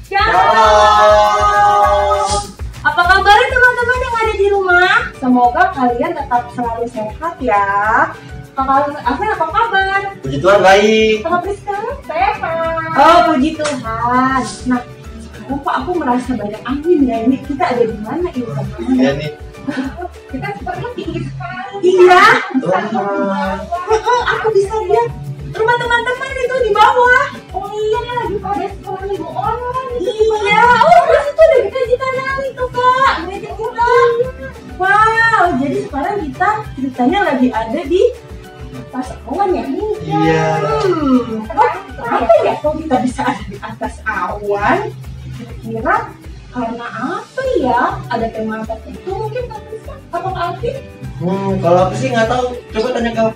Shalom. Apa kabar teman-teman yang ada di rumah? Semoga kalian tetap selalu sehat ya. Kakak Afin apa kabar? Puji Tuhan baik. Kakak Priska Sehat. Oh puji Tuhan. Nah sekarang Pak aku merasa banyak angin ya. Ini kita ada di mana ini? Iya nih. Kita sepertinya tinggi sekali. Iya. Tuhan. Aku bisa lihat rumah teman-teman itu di bawah. Oh iya, lagi pada sekolah minggu online. Iya. Oh di situ ada kita nari tuh Kak. Gereja kita. Wow. Jadi sekarang kita ceritanya lagi ada di atas awan ya? Iya. Kenapa ya kok kita bisa ada di atas awan? Kira-kira karena apa ya? Ada tema tertentu mungkin Kak Priska? Apa Kak Alvin? Kalau aku sih nggak tahu. Coba tanya ke.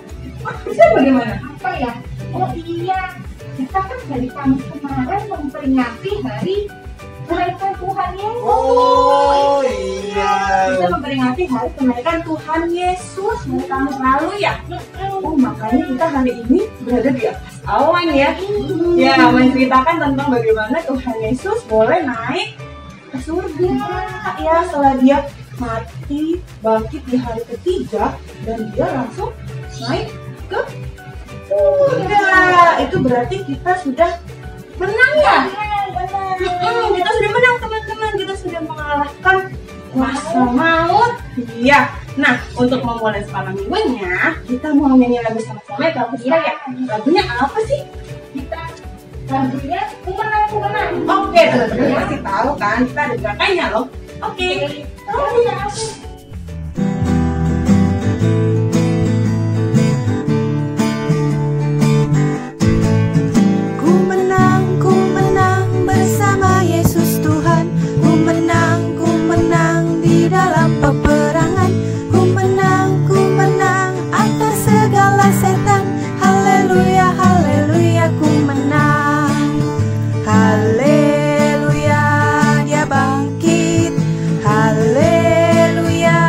Bisa bagaimana? Apa ya? Oh iya, kita kan dari Kamis kemarin memperingati hari kenaikan Tuhan Yesus. Oh iya. Kita memperingati hari kenaikan Tuhan Yesus dari Kamis lalu ya. Oh makanya kita hari ini berada di atas awan ya. Ya menceritakan tentang bagaimana Tuhan Yesus boleh naik ke surga ya setelah dia mati bangkit di hari ketiga dan dia langsung naik ke surga. Itu berarti kita sudah menang ya. Kita sudah menang teman-teman. Kita sudah mengalahkan kuasa maut. Iya. Nah untuk memulai sekolah minggunya kita mau nyanyi lagu sama-sama ya Kak Priska ya. Lagunya apa sih? Kita lagunya ku menang. Oke teman-teman pasti tahu kan kita ada gerakannya loh. Oke. Oh iya, Ku menang bersama Yesus Tuhan. Ku menang di dalam peperangan. Ku menang atas segala setan. Haleluya, haleluya, ku menang. Haleluya, dia bangkit. Haleluya,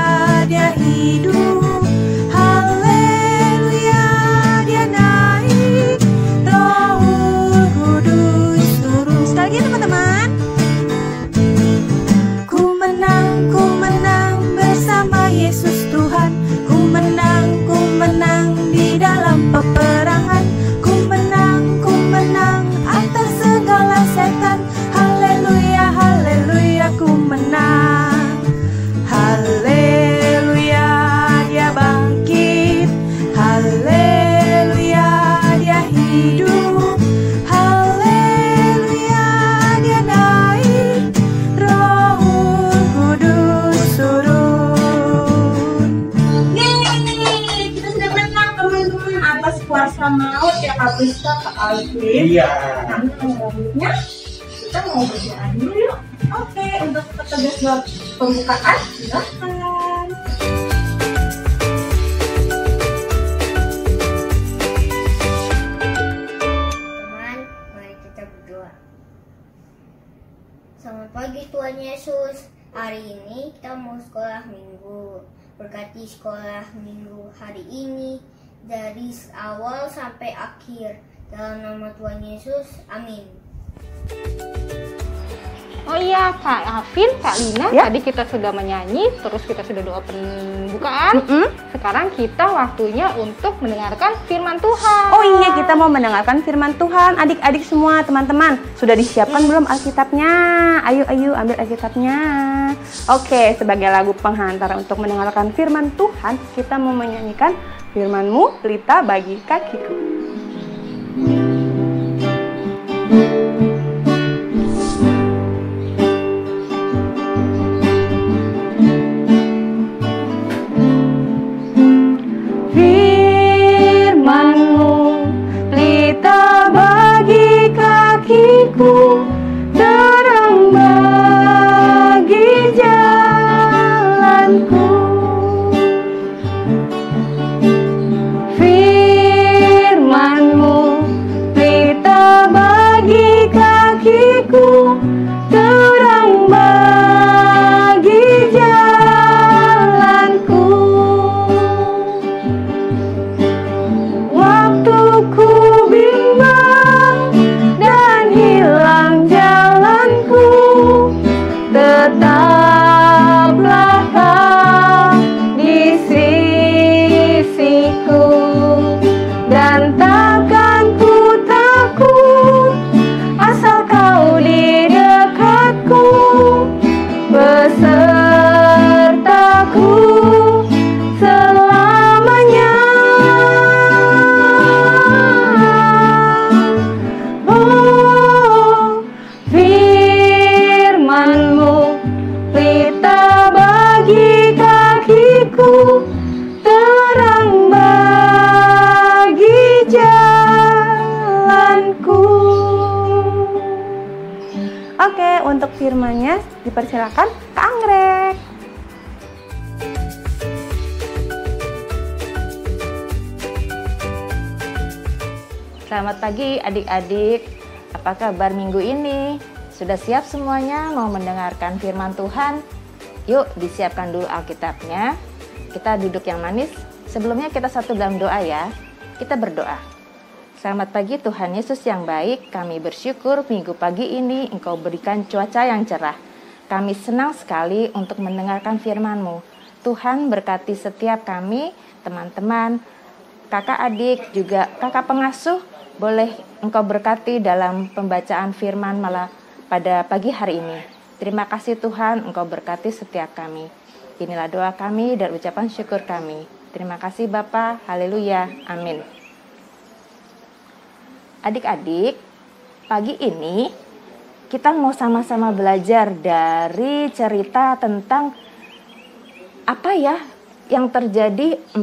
dia hidup. Haleluya, dia naik. Roh Kudus turun. Sekali lagi teman-teman. Ku menang bersama Yesus Tuhan. Ku menang di dalam peperangan. Ku menang atas segala setan. Haleluya, haleluya, ku menang. Haleluya, dia bangkit. Haleluya, dia hidup. Haleluya, dia naik. Roh Kudus turun. Yeay, kita sudah menang teman-teman atas kuasa maut ya Kak Priska, Kak Alvin. Iya. Nah, selanjutnya kita mau berdoa dulu yuk. Oke, untuk petugas buat pembukaan silakan. Teman, mari kita berdoa. Selamat pagi Tuhan Yesus. Hari ini kita mau sekolah minggu. Berkati sekolah minggu hari ini dari awal sampai akhir. Dalam nama Tuhan Yesus, amin. Oh iya, Kak Alvin, Kak Lina, Ya. tadi kita sudah menyanyi, terus kita sudah doa pembukaan. Sekarang kita waktunya untuk mendengarkan firman Tuhan. Oh iya, kita mau mendengarkan firman Tuhan. Adik-adik semua, teman-teman, sudah disiapkan belum Alkitabnya? Ayo ambil Alkitabnya. Oke, sebagai lagu penghantar untuk mendengarkan firman Tuhan, kita mau menyanyikan firman-Mu, pelita bagi kakiku. Firman-Mu, pelita bagi kakiku, terang bagi jalanku. Firman-Mu, pelita bagi kakiku, terang bagi jalanku. Waktu ku bimbang dan hilang jalanku, Oke, untuk firman-nya dipersilakan Kak Anggrek. Selamat pagi adik-adik. Apa kabar minggu ini? Sudah siap semuanya mau mendengarkan firman Tuhan? Yuk disiapkan dulu Alkitabnya. Kita duduk yang manis. Sebelumnya kita satu dalam doa ya. Kita berdoa. Selamat pagi Tuhan Yesus yang baik. Kami bersyukur minggu pagi ini Engkau berikan cuaca yang cerah. Kami senang sekali untuk mendengarkan firman-Mu. Tuhan berkati setiap kami, teman-teman, kakak adik, juga kakak pengasuh. Boleh Engkau berkati dalam pembacaan firman malah pada pagi hari ini. Terima kasih Tuhan, Engkau berkati setiap kami. Inilah doa kami dan ucapan syukur kami. Terima kasih Bapa. Haleluya. Amin. Adik-adik, pagi ini kita mau sama-sama belajar dari cerita tentang apa ya yang terjadi 40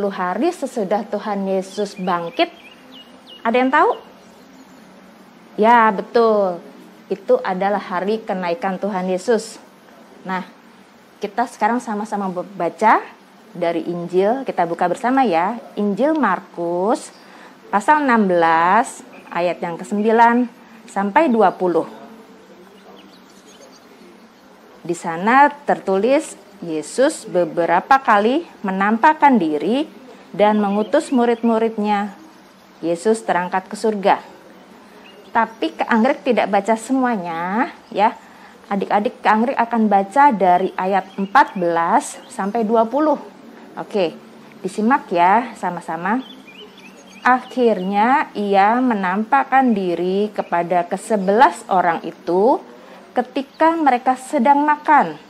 hari sesudah Tuhan Yesus bangkit. Ada yang tahu? Ya, betul. Itu adalah hari kenaikan Tuhan Yesus. Nah, kita sekarang sama-sama baca dari Injil. Kita buka bersama ya. Injil Markus pasal 16 ayat yang ke-9 sampai 20. Di sana tertulis Yesus beberapa kali menampakkan diri dan mengutus murid-muridnya. Yesus terangkat ke surga. Tapi Kak Anggrek tidak baca semuanya ya. Adik-adik Kak Anggrek akan baca dari ayat 14 sampai 20. Oke, disimak ya sama-sama. Akhirnya ia menampakkan diri kepada ke-11 orang itu ketika mereka sedang makan.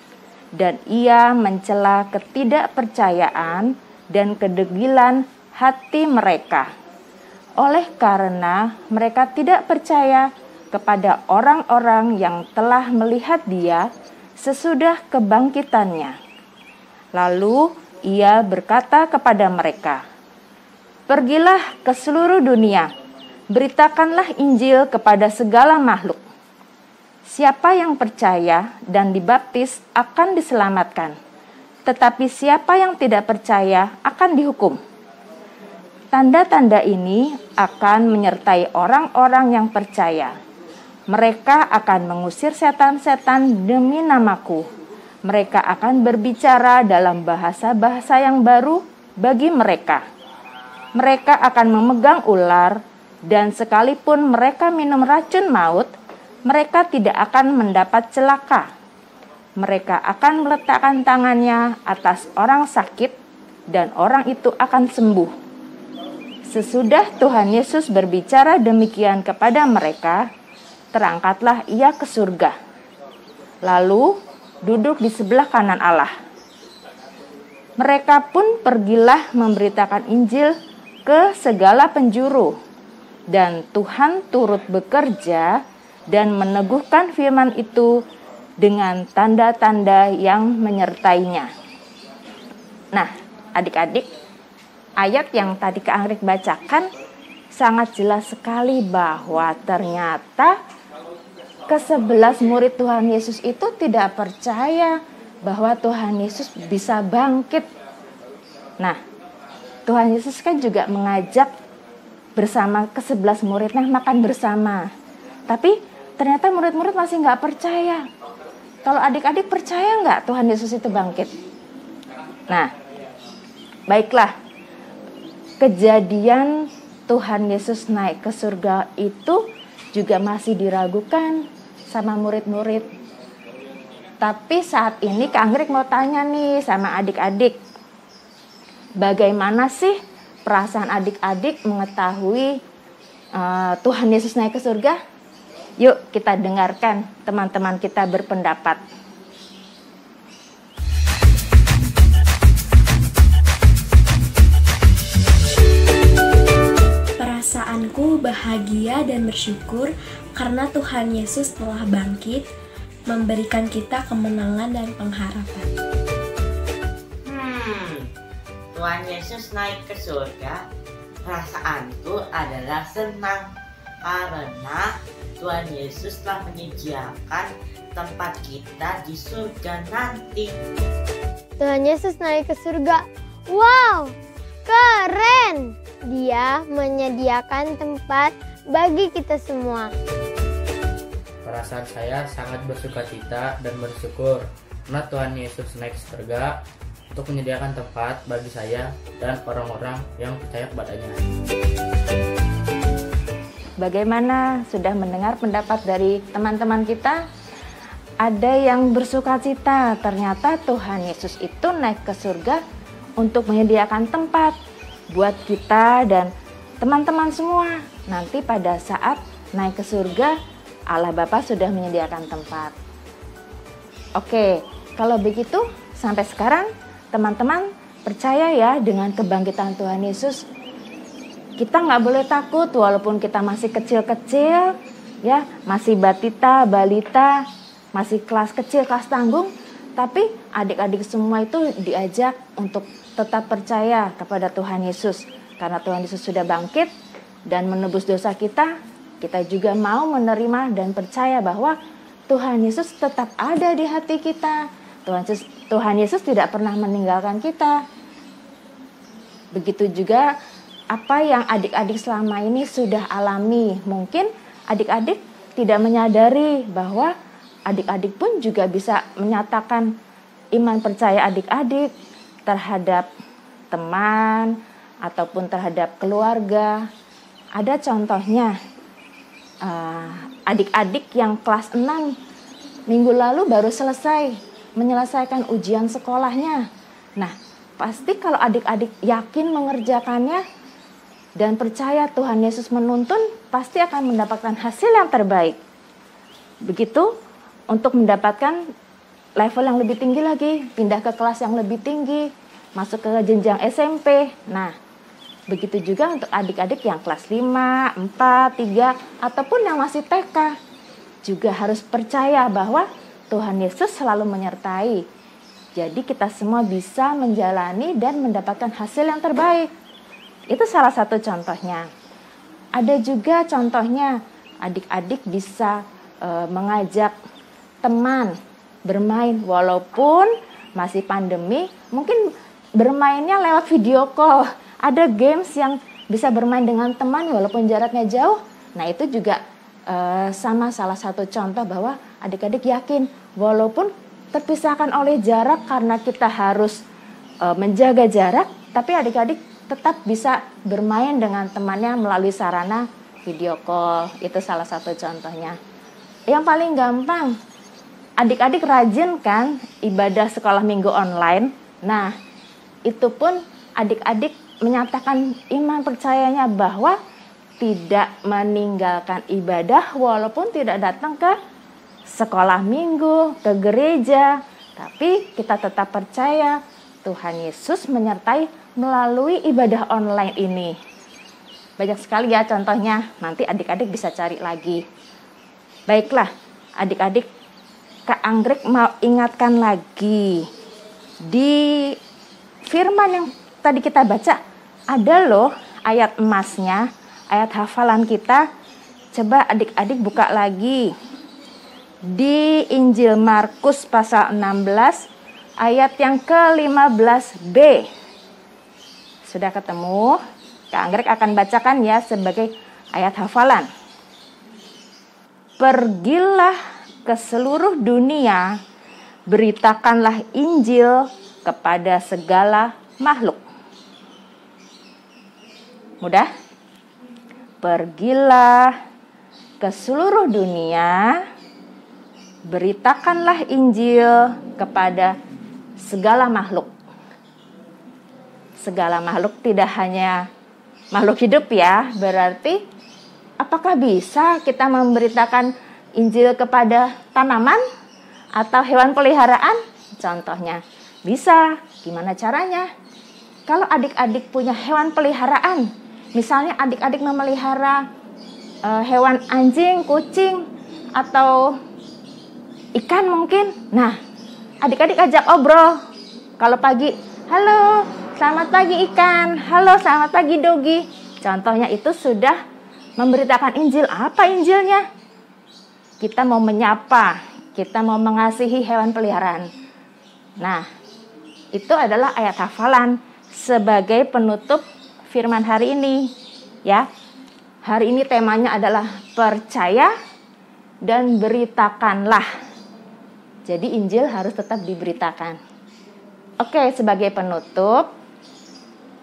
Dan ia mencela ketidakpercayaan dan kedegilan hati mereka. Oleh karena mereka tidak percaya kepada orang-orang yang telah melihat dia sesudah kebangkitannya. Lalu ia berkata kepada mereka, "Pergilah ke seluruh dunia, beritakanlah Injil kepada segala makhluk. Siapa yang percaya dan dibaptis akan diselamatkan, tetapi siapa yang tidak percaya akan dihukum. Tanda-tanda ini akan menyertai orang-orang yang percaya. Mereka akan mengusir setan-setan demi namaku. Mereka akan berbicara dalam bahasa-bahasa yang baru bagi mereka. Mereka akan memegang ular, dan sekalipun mereka minum racun maut, mereka tidak akan mendapat celaka. Mereka akan meletakkan tangannya atas orang sakit, dan orang itu akan sembuh." Sesudah Tuhan Yesus berbicara demikian kepada mereka, terangkatlah ia ke surga. Lalu duduk di sebelah kanan Allah. Mereka pun pergilah memberitakan Injil ke segala penjuru, dan Tuhan turut bekerja dan meneguhkan firman itu dengan tanda-tanda yang menyertainya. Nah, adik-adik, ayat yang tadi Kak Anggrek bacakan sangat jelas sekali bahwa ternyata ke-11 murid Tuhan Yesus itu tidak percaya bahwa Tuhan Yesus bisa bangkit. Nah, Tuhan Yesus kan juga mengajak bersama ke-11 muridnya makan bersama. Tapi ternyata murid-murid masih nggak percaya. Kalau adik-adik percaya nggak Tuhan Yesus itu bangkit? Nah, baiklah. Kejadian Tuhan Yesus naik ke surga itu juga masih diragukan sama murid-murid. Tapi saat ini Kak Anggrek mau tanya nih sama adik-adik. Bagaimana sih perasaan adik-adik mengetahui Tuhan Yesus naik ke surga? Yuk kita dengarkan teman-teman kita berpendapat. Perasaanku bahagia dan bersyukur karena Tuhan Yesus telah bangkit, memberikan kita kemenangan dan pengharapan. Tuhan Yesus naik ke surga, perasaanku adalah senang karena Tuhan Yesus telah menyediakan tempat kita di surga nanti. Tuhan Yesus naik ke surga. Wow, keren! Dia menyediakan tempat bagi kita semua. Perasaan saya sangat bersukacita dan bersyukur karena Tuhan Yesus naik ke surga untuk menyediakan tempat bagi saya dan orang-orang yang percaya kepadanya. Bagaimana? Sudah mendengar pendapat dari teman-teman kita? Ada yang bersukacita, ternyata Tuhan Yesus itu naik ke surga untuk menyediakan tempat buat kita dan teman-teman semua. Nanti pada saat naik ke surga, Allah Bapa sudah menyediakan tempat. Oke, kalau begitu sampai sekarang teman-teman percaya ya dengan kebangkitan Tuhan Yesus. Kita nggak boleh takut walaupun kita masih kecil-kecil, ya masih batita, balita, masih kelas kecil, kelas tanggung. Tapi adik-adik semua itu diajak untuk tetap percaya kepada Tuhan Yesus. Karena Tuhan Yesus sudah bangkit dan menebus dosa kita, kita juga mau menerima dan percaya bahwa Tuhan Yesus tetap ada di hati kita. Tuhan Yesus tidak pernah meninggalkan kita. Begitu juga apa yang adik-adik selama ini sudah alami. Mungkin adik-adik tidak menyadari bahwa adik-adik pun juga bisa menyatakan iman percaya adik-adik terhadap teman ataupun terhadap keluarga. Ada contohnya, adik-adik yang kelas 6 minggu lalu baru selesai menyelesaikan ujian sekolahnya. Nah, pasti kalau adik-adik yakin mengerjakannya dan percaya Tuhan Yesus menuntun, pasti akan mendapatkan hasil yang terbaik. Begitu untuk mendapatkan level yang lebih tinggi lagi, pindah ke kelas yang lebih tinggi, masuk ke jenjang SMP. Nah, begitu juga untuk adik-adik yang kelas 5, 4, 3, ataupun yang masih TK. Juga harus percaya bahwa Tuhan Yesus selalu menyertai. Jadi kita semua bisa menjalani dan mendapatkan hasil yang terbaik. Itu salah satu contohnya. Ada juga contohnya adik-adik bisa mengajak teman bermain walaupun masih pandemi, mungkin bermainnya lewat video call. Ada games yang bisa bermain dengan teman walaupun jaraknya jauh. Nah, itu juga sama salah satu contoh bahwa adik-adik yakin walaupun terpisahkan oleh jarak karena kita harus menjaga jarak, tapi adik-adik tetap bisa bermain dengan temannya melalui sarana video call. Itu salah satu contohnya. Yang paling gampang, adik-adik rajin kan ibadah sekolah minggu online. Nah, itu pun adik-adik menyatakan iman percayanya bahwa tidak meninggalkan ibadah walaupun tidak datang ke sekolah minggu, ke gereja. Tapi kita tetap percaya Tuhan Yesus menyertai melalui ibadah online ini. Banyak sekali ya contohnya, nanti adik-adik bisa cari lagi. Baiklah, adik-adik, Kak Anggrek mau ingatkan lagi. Di firman yang tadi kita baca, ada loh ayat emasnya, ayat hafalan kita. Coba adik-adik buka lagi. Di Injil Markus pasal 16, ayat yang ke-15b. Sudah ketemu? Kak Anggrek akan bacakan ya sebagai ayat hafalan. Pergilah ke seluruh dunia, beritakanlah Injil kepada segala makhluk. Mudah? Pergilah ke seluruh dunia, beritakanlah Injil kepada segala makhluk. Segala makhluk tidak hanya makhluk hidup ya, berarti apakah bisa kita memberitakan Injil kepada tanaman atau hewan peliharaan? Contohnya, bisa. Gimana caranya? Kalau adik-adik punya hewan peliharaan, misalnya adik-adik memelihara hewan anjing, kucing, atau ikan mungkin. Nah, adik-adik ajak obrol. Kalau pagi, halo, selamat pagi ikan. Halo, selamat pagi dogi. Contohnya itu sudah memberitakan Injil. Apa Injilnya? kita mau menyapa, kita mau mengasihi hewan peliharaan. Nah, itu adalah ayat hafalan sebagai penutup firman hari ini, ya. Hari ini temanya adalah percaya dan beritakanlah. Jadi Injil harus tetap diberitakan. Oke, sebagai penutup,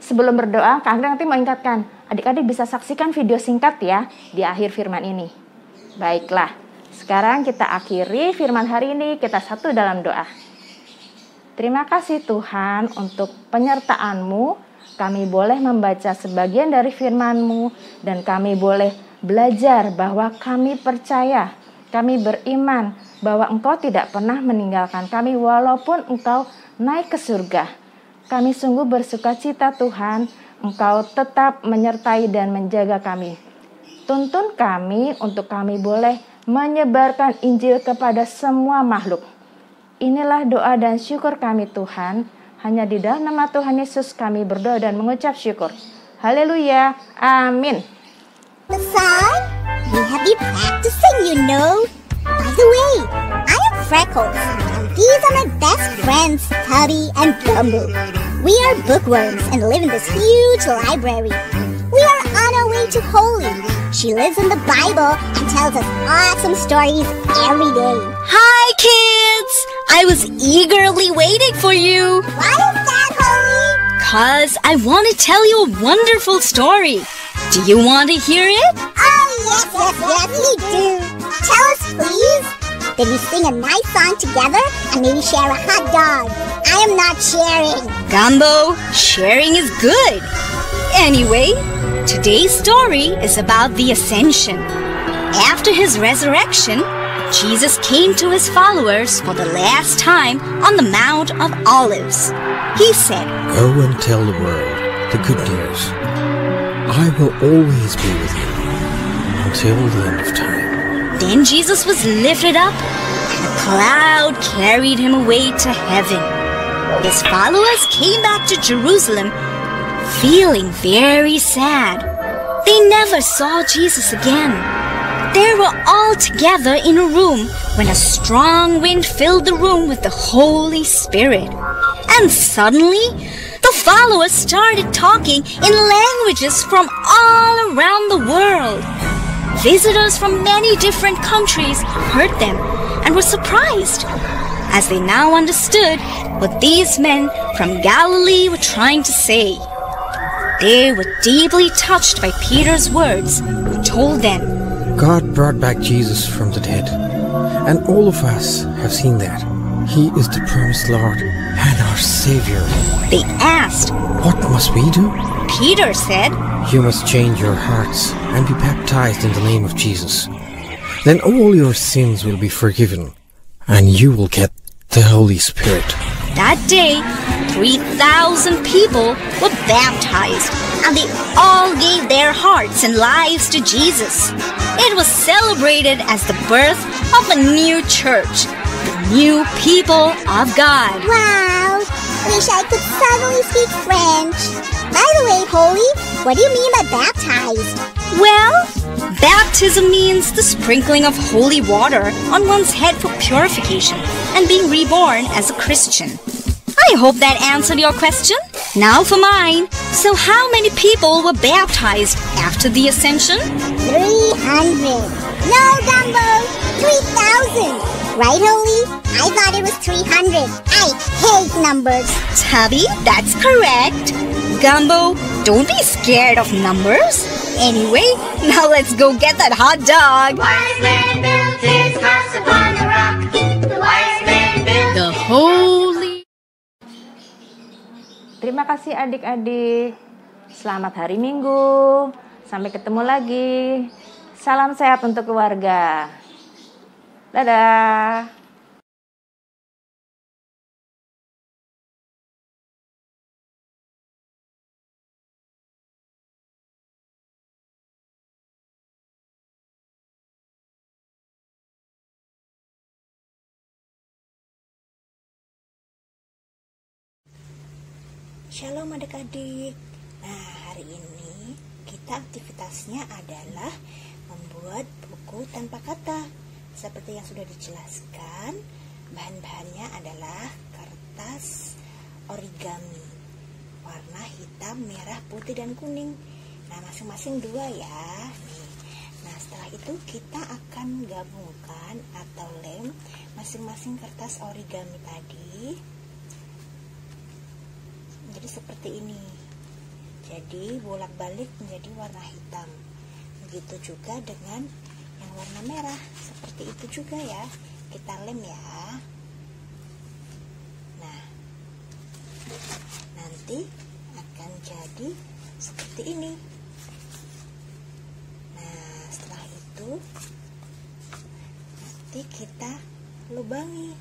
sebelum berdoa, Kak Anggrek nanti mau ingatkan, adik-adik bisa saksikan video singkat ya di akhir firman ini. Baiklah, sekarang kita akhiri firman hari ini, kita satu dalam doa. Terima kasih Tuhan untuk penyertaan-Mu, kami boleh membaca sebagian dari firman-Mu, dan kami boleh belajar bahwa kami percaya, kami beriman bahwa Engkau tidak pernah meninggalkan kami walaupun Engkau naik ke surga. Kami sungguh bersuka cita Tuhan, Engkau tetap menyertai dan menjaga kami. Tuntun kami untuk kami boleh menyebarkan Injil kepada semua makhluk. Inilah doa dan syukur kami Tuhan, hanya di dalam nama Tuhan Yesus kami berdoa dan mengucap syukur. Haleluya, amin. Besides, we have been practicing, you know. By the way, I am Freckles, and these are my best friends, Tubby and Gumbo. We are bookworms and live in this huge library. We are on our way to Holy. She lives in the Bible and tells us awesome stories every day. Hi, kids! I was eagerly waiting for you. Why is that, Holy? 'Cause I want to tell you a wonderful story. Do you want to hear it? Oh, yes, we do. Tell us, please. Then we sing a nice song together and maybe share a hot dog. I am not sharing. Gumbo, sharing is good. Anyway, today's story is about the Ascension. After his resurrection, Jesus came to his followers for the last time on the Mount of Olives. He said, "Go and tell the world the good news. I will always be with you until the end of time." Then Jesus was lifted up, and a cloud carried him away to heaven. His followers came back to Jerusalem, feeling very sad. They never saw Jesus again. They were all together in a room when a strong wind filled the room with the Holy Spirit. And suddenly, the followers started talking in languages from all around the world. Visitors from many different countries heard them and were surprised, as they now understood what these men from Galilee were trying to say. They were deeply touched by Peter's words, who told them, God brought back Jesus from the dead, and all of us have seen that. He is the promised Lord and our Savior. They asked, "What must we do?" Peter said, "You must change your hearts and be baptized in the name of Jesus. Then all your sins will be forgiven, and you will get the Holy Spirit." That day, 3,000 people were baptized, and they all gave their hearts and lives to Jesus. It was celebrated as the birth of a new church, the new people of God. Wow! Wish I could suddenly speak French. By the way, Holy, what do you mean by baptized? Well, baptism means the sprinkling of holy water on one's head for purification and being reborn as a Christian. I hope that answered your question. Now for mine. So how many people were baptized after the Ascension? 300. No, Gumbo! 3,000! Right, Holy? I thought it was 300. I hate numbers. Tubby, that's correct. Gumbo, don't be scared of numbers. Anyway, now let's go get that hot dog. Wise man built his house upon the rock. The wise man built the holy. Terima kasih adik-adik. Selamat hari Minggu. Sampai ketemu lagi. Salam sehat untuk keluarga. Dadah. Shalom adik-adik. Nah, hari ini kita aktivitasnya adalah membuat buku tanpa kata. seperti yang sudah dijelaskan, bahan-bahannya adalah kertas origami warna hitam, merah, putih, dan kuning. Nah, masing-masing 2 ya. Nih. Nah, setelah itu kita akan gabungkan atau lem masing-masing kertas origami tadi. Jadi seperti ini. Jadi bolak-balik menjadi warna hitam. Begitu juga dengan yang warna merah. Seperti itu juga ya. Kita lem ya. Nah, nanti akan jadi seperti ini. Nah, setelah itu nanti kita lubangi.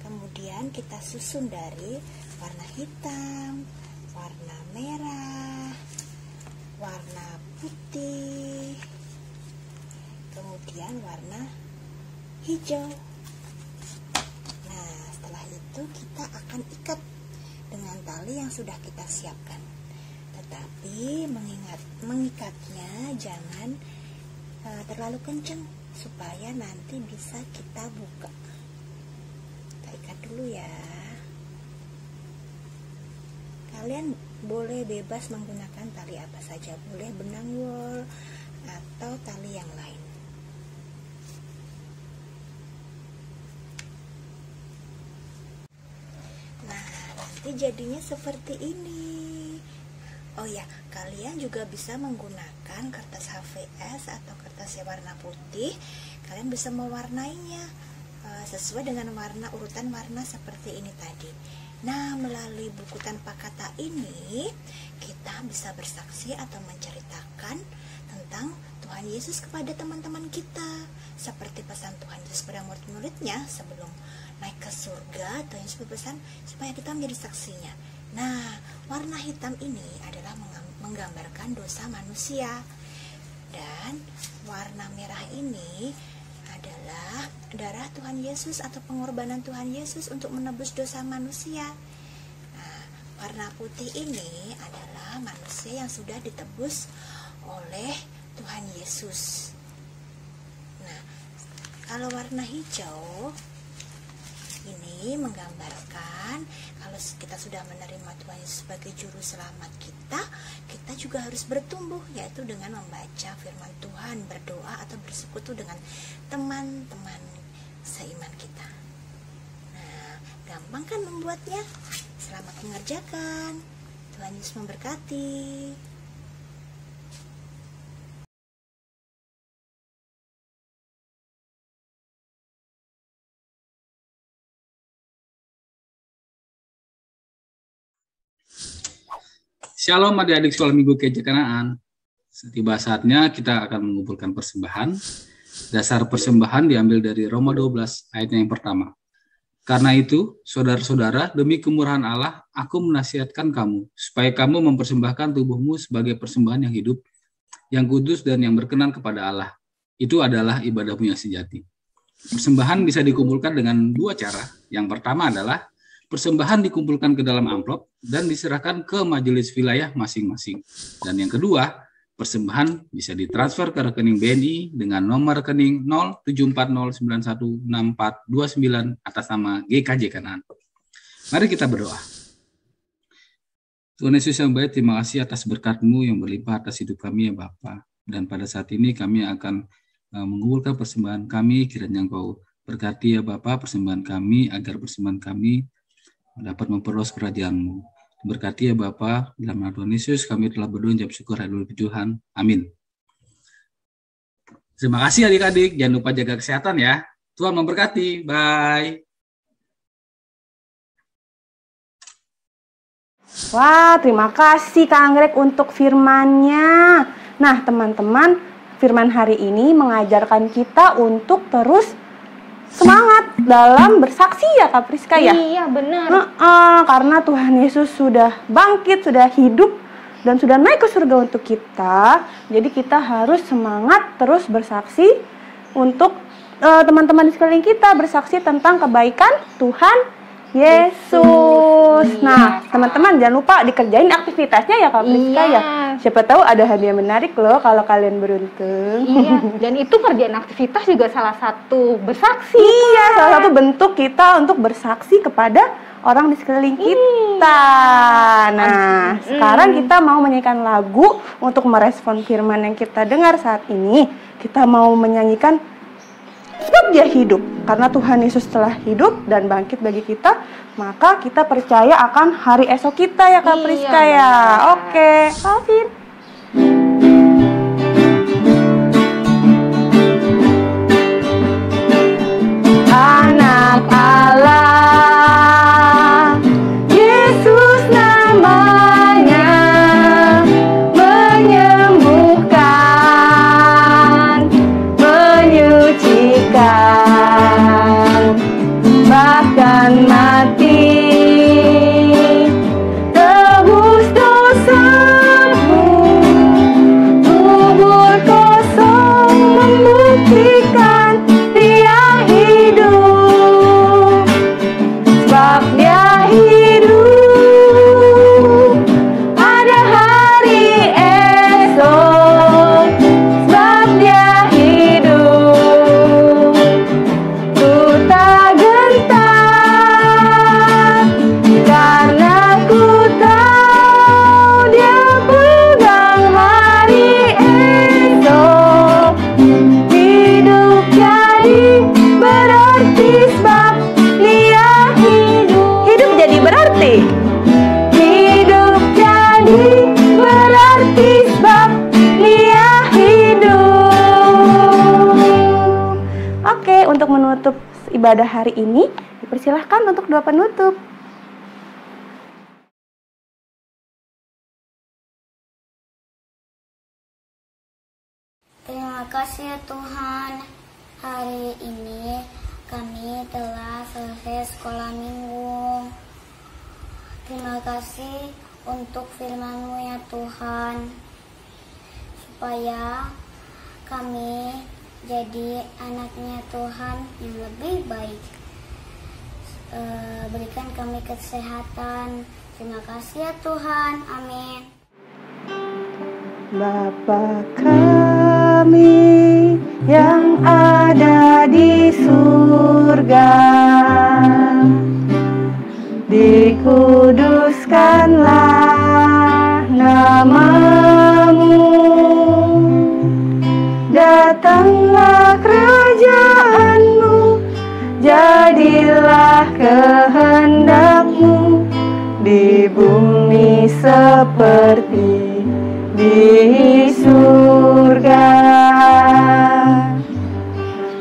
Kemudian kita susun dari warna hitam, warna merah, warna putih, kemudian warna hijau. Nah, setelah itu kita akan ikat dengan tali yang sudah kita siapkan. Tetapi mengikatnya jangan terlalu kencang supaya nanti bisa kita buka. Kita ikat dulu ya. Kalian boleh bebas menggunakan tali apa saja, boleh benang wol atau tali yang lain. Nah, nanti jadinya seperti ini. Oh ya, kalian juga bisa menggunakan kertas HVS atau kertas warna putih. Kalian bisa mewarnainya sesuai dengan urutan warna seperti ini tadi. Nah, melalui buku tanpa kata ini, kita bisa bersaksi atau menceritakan tentang Tuhan Yesus kepada teman-teman kita. Seperti pesan Tuhan Yesus pada murid-muridnya sebelum naik ke surga, Tuhan Yesus berpesan supaya kita menjadi saksinya. Nah, warna hitam ini adalah menggambarkan dosa manusia. Dan warna merah ini adalah darah Tuhan Yesus atau pengorbanan Tuhan Yesus untuk menebus dosa manusia. Nah, warna putih ini adalah manusia yang sudah ditebus oleh Tuhan Yesus. Nah, kalau warna hijau ini menggambarkan kalau kita sudah menerima Tuhan Yesus sebagai juru selamat kita, kita juga harus bertumbuh, yaitu dengan membaca firman Tuhan, berdoa atau bersekutu dengan teman-teman seiman kita. Nah, gampang kan membuatnya? Selamat mengerjakan. Tuhan Yesus memberkati. Shalom adik-adik sekolah minggu GKJ Kanaan. Tiba saatnya kita akan mengumpulkan persembahan. Dasar persembahan diambil dari Roma 12 ayat yang pertama. Karena itu, saudara-saudara, demi kemurahan Allah, aku menasihatkan kamu, supaya kamu mempersembahkan tubuhmu sebagai persembahan yang hidup, yang kudus dan yang berkenan kepada Allah. Itu adalah ibadahmu yang sejati. Persembahan bisa dikumpulkan dengan 2 cara. Yang pertama adalah persembahan dikumpulkan ke dalam amplop dan diserahkan ke majelis wilayah masing-masing. Dan yang kedua, persembahan bisa ditransfer ke rekening BNI dengan nomor rekening 074091642 atas nama GKJ Kanaan. Mari kita berdoa. Tuhan Yesus yang baik, terima kasih atas berkat-Mu yang berlimpah atas hidup kami ya Bapa. Dan pada saat ini kami akan mengumpulkan persembahan kami, kiranya Engkau berkati ya Bapa persembahan kami, agar persembahan kami dapat memperluas kerajaan-Mu. Berkati ya Bapa, dalam nama Tuhan Yesus kami telah berdoa dan bersyukur haleluya Tuhan. Amin. Terima kasih adik-adik, jangan lupa jaga kesehatan ya. Tuhan memberkati. Bye. Wah, terima kasih Kak Anggrek untuk firman-Nya. Nah, teman-teman, firman hari ini mengajarkan kita untuk terus semangat dalam bersaksi ya Kak Priska ya. Iya benar. Karena Tuhan Yesus sudah bangkit, sudah hidup dan sudah naik ke surga untuk kita. Jadi kita harus semangat terus bersaksi untuk teman-teman di sekeliling kita, bersaksi tentang kebaikan Tuhan Yesus. Nah, teman-teman jangan lupa dikerjain aktivitasnya ya Kak Priska ya. Siapa tahu ada hadiah menarik loh kalau kalian beruntung. Iya, dan itu kerjaan aktivitas juga salah satu bersaksi. Iya, salah satu bentuk kita untuk bersaksi kepada orang di sekeliling kita. Nah, sekarang kita mau menyanyikan lagu untuk merespon firman yang kita dengar saat ini. Kita mau menyanyikan sebab Dia hidup. Karena Tuhan Yesus telah hidup dan bangkit bagi kita, maka kita percaya akan hari esok kita ya Kak Priska ya. Oke, Alvin. Anak Allah, Yesus namanya, menyembuhkan, menyucikan, bahkan mati, tebus dosamu, kubur kosong membuktikan Dia hidup, sebab Dia hidup, ada hari esok, sebab Dia hidup, ku tak gentar, karena ku tahu Dia pegang hari esok. Hidup jadi berarti sebab Dia hidup. Hidup jadi berarti. Hidup jadi berarti sebab Dia hidup. Oke, untuk menutup ibadah hari ini, dipersilahkan untuk doa penutup. Terima kasih ya Tuhan, hari ini kami telah selesai sekolah minggu. Terima kasih untuk firman-Mu ya Tuhan, supaya kami jadi anaknya Tuhan yang lebih baik. Berikan kami kesehatan. Terima kasih ya Tuhan. Amin. Bapa kami yang ada di surga, dikuduskanlah nama-Mu, datanglah kerajaan-Mu, jadilah kehendak-Mu di bumi seperti di surga.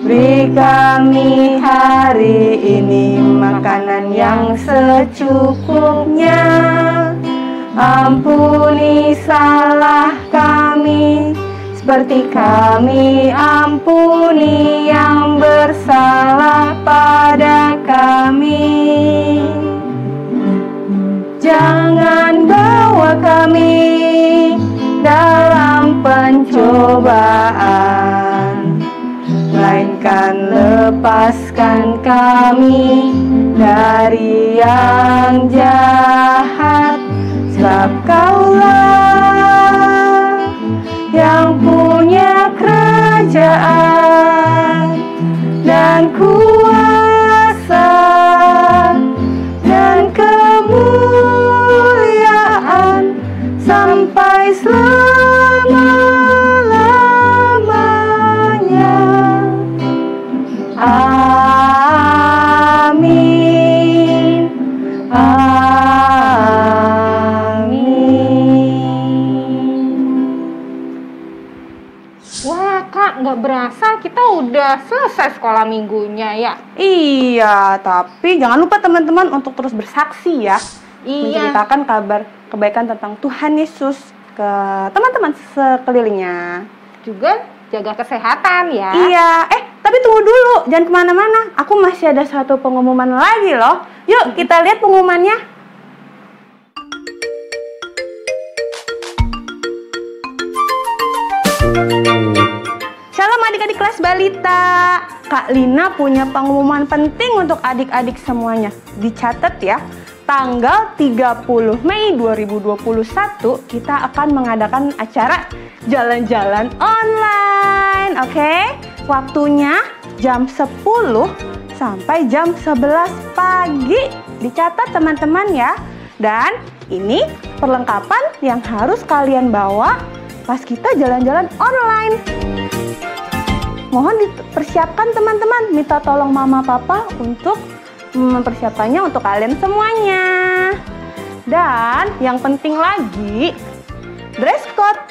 Beri kami hari ini makanan yang secukupnya. Ampuni salah kami seperti kami ampuni yang bersalah pada kami. Jangan bawa kami dalam pencobaan, melainkan lepaskan kami dari yang jahat. Sebab Kaulah yang punya kerajaan dan kuasa dan kemuliaan sampai selama-lamanya. Amin. Wah Kak, nggak berasa kita udah selesai sekolah minggunya ya. Iya, tapi jangan lupa teman-teman untuk terus bersaksi ya. Menceritakan kabar kebaikan tentang Tuhan Yesus ke teman-teman sekelilingnya. Juga jaga kesehatan ya. Iya, tapi tunggu dulu, jangan kemana-mana. Aku masih ada satu pengumuman lagi loh. Yuk kita lihat pengumumannya. Shalom adik-adik kelas balita. Kak Lina punya pengumuman penting untuk adik-adik semuanya. Dicatat ya. tanggal 30 Mei 2021 kita akan mengadakan acara jalan-jalan online. Oke? Waktunya jam 10 sampai jam 11 pagi. Dicatat teman-teman ya. Dan ini perlengkapan yang harus kalian bawa pas kita jalan-jalan online. Mohon dipersiapkan teman-teman. Minta tolong mama papa untuk mempersiapkannya untuk kalian semuanya. Dan yang penting lagi, dress code.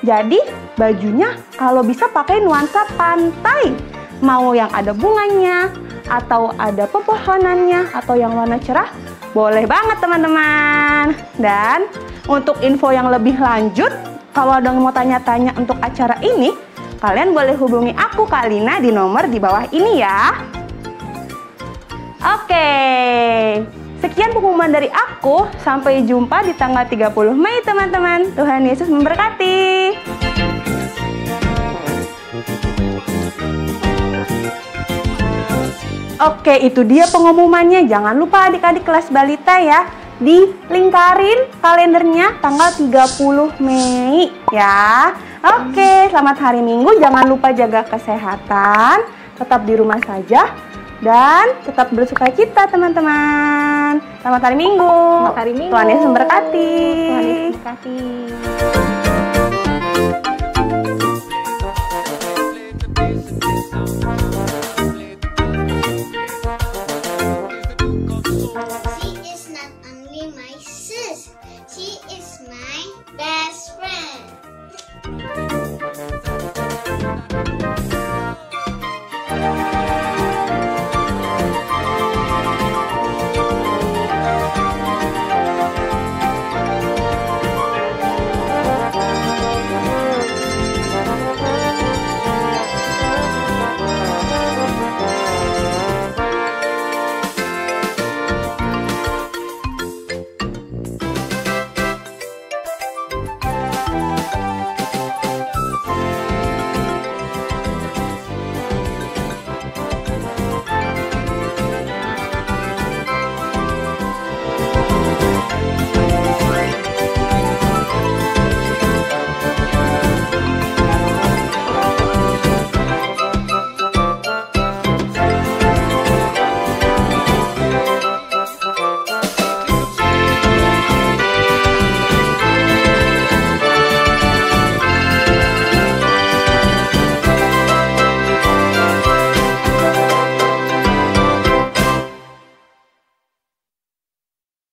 Jadi bajunya kalau bisa pakai nuansa pantai. Mau yang ada bunganya, atau ada pepohonannya, atau yang warna cerah, boleh banget teman-teman. Dan untuk info yang lebih lanjut, kalau ada yang mau tanya-tanya untuk acara ini, kalian boleh hubungi aku Kak Lina di nomor di bawah ini ya. Oke, sekian pengumuman dari aku. Sampai jumpa di tanggal 30 Mei teman-teman. Tuhan Yesus memberkati. Oke, itu dia pengumumannya. Jangan lupa adik-adik kelas balita ya, dilingkarin kalendernya tanggal 30 Mei ya. Oke, selamat hari Minggu. Jangan lupa jaga kesehatan, tetap di rumah saja, dan tetap bersukacita teman-teman. Selamat hari Minggu. Selamat hari Minggu. Tuhan Yesus memberkati. Tuhan Yesus memberkati.